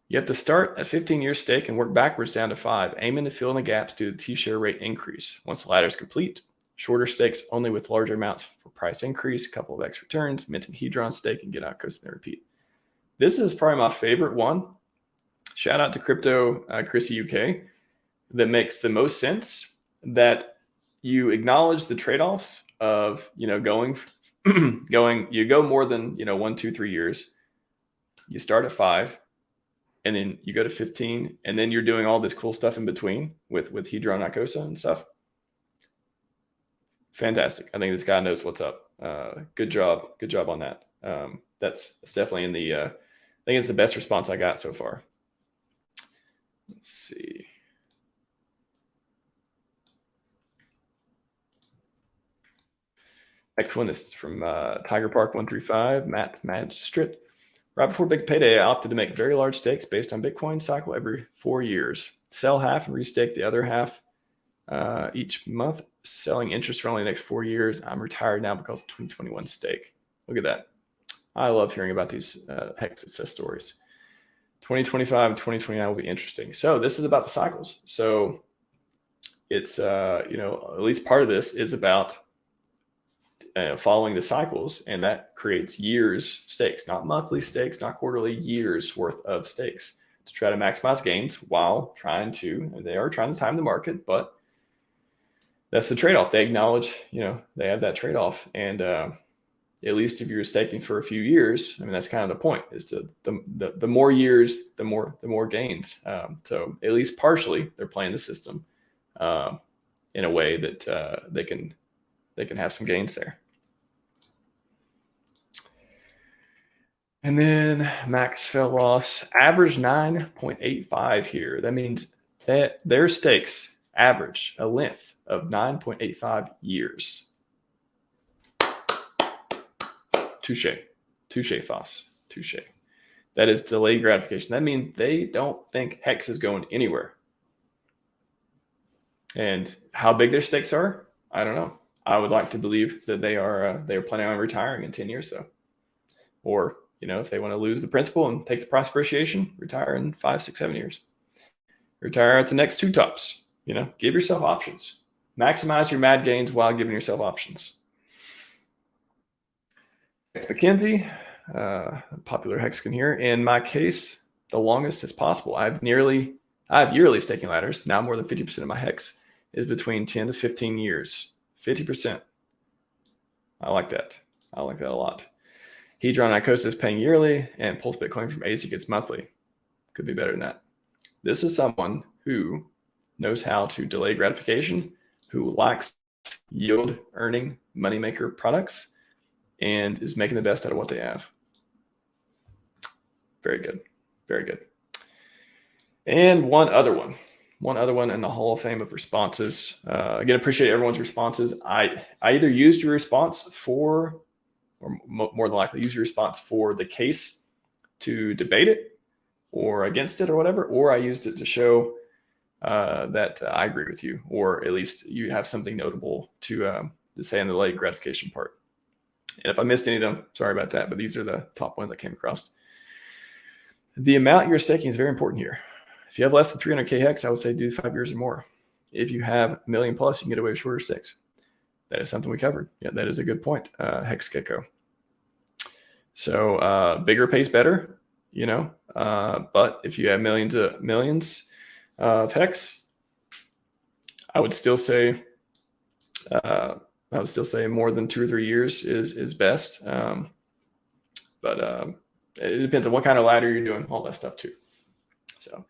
You have to start at 15-year stake and work backwards down to 5, aiming to fill in the gaps due to the T-share rate increase. Once the ladder is complete, shorter stakes only with larger amounts for price increase, a couple of X returns, minting Hedron stake, and get out coast and repeat. This is probably my favorite one. Shout out to Crypto Chrissy UK. That makes the most sense, that you acknowledge the trade-offs of, going, you go more than, 1, 2, 3 years. You start at 5, and then you go to 15, and then you're doing all this cool stuff in between with Hedron Icosa and stuff. Fantastic. I think this guy knows what's up. Good job on that. That's definitely in the, I think it's the best response I got so far. Let's see. Next one is from Tiger Park 135, Matt Magistrate. Right before big payday, I opted to make very large stakes based on Bitcoin cycle every 4 years. Sell half and restake the other half each month, selling interest for only the next 4 years. I'm retired now because of 2021 stake. Look at that. I love hearing about these Hex success stories. 2025 and 2029 will be interesting. So this is about the cycles. So it's, at least part of this is about following the cycles, and that creates years stakes, not monthly stakes, not quarterly, years worth of stakes to try to maximize gains while they are trying to time the market, but that's the trade-off. They acknowledge, they have that trade-off. And at least if you're staking for a few years, that's kind of the point, is to the more years, the more gains. So at least partially they're playing the system in a way that they can have some gains there. And then max fell loss, average 9.85 here. That means that their stakes average a length of 9.85 years. Touche, Foss. Touche. That is delayed gratification. That means they don't think Hex is going anywhere. And how big their stakes are, I don't know. I would like to believe that they're planning on retiring in 10 years, though. Or, if they want to lose the principal and take the price appreciation, retire in 5, 6, 7 years. Retire at the next 2 tops. Give yourself options. Maximize your mad gains while giving yourself options. McKenzie, popular hexagon here. In my case, the longest as possible. I have yearly staking ladders. Now more than 50% of my hex is between 10 to 15 years. 50%. I like that. I like that a lot. Hedron Icosa is paying yearly, and Pulse Bitcoin from ASIC gets monthly. Could be better than that. This is someone who knows how to delay gratification, who likes yield earning moneymaker products, and is making the best out of what they have. Very good. Very good. And one other one in the Hall of Fame of responses. Again, appreciate everyone's responses. I either used your response for, or more than likely use your response for the case to debate it or against it or whatever, or I used it to show that I agree with you, or at least you have something notable to say on the delayed gratification part. And if I missed any of them, sorry about that, but these are the top ones I came across. The amount you're staking is very important here. If you have less than 300K hex, I would say do 5 years or more. If you have $1 million plus, you can get away with shorter stakes. That is something we covered. Yeah, that is a good point, Hex Gecko. So bigger pays better, but if you have millions of hex, I would still say more than 2 or 3 years is best. But it depends on what kind of ladder you're doing, all that stuff too. So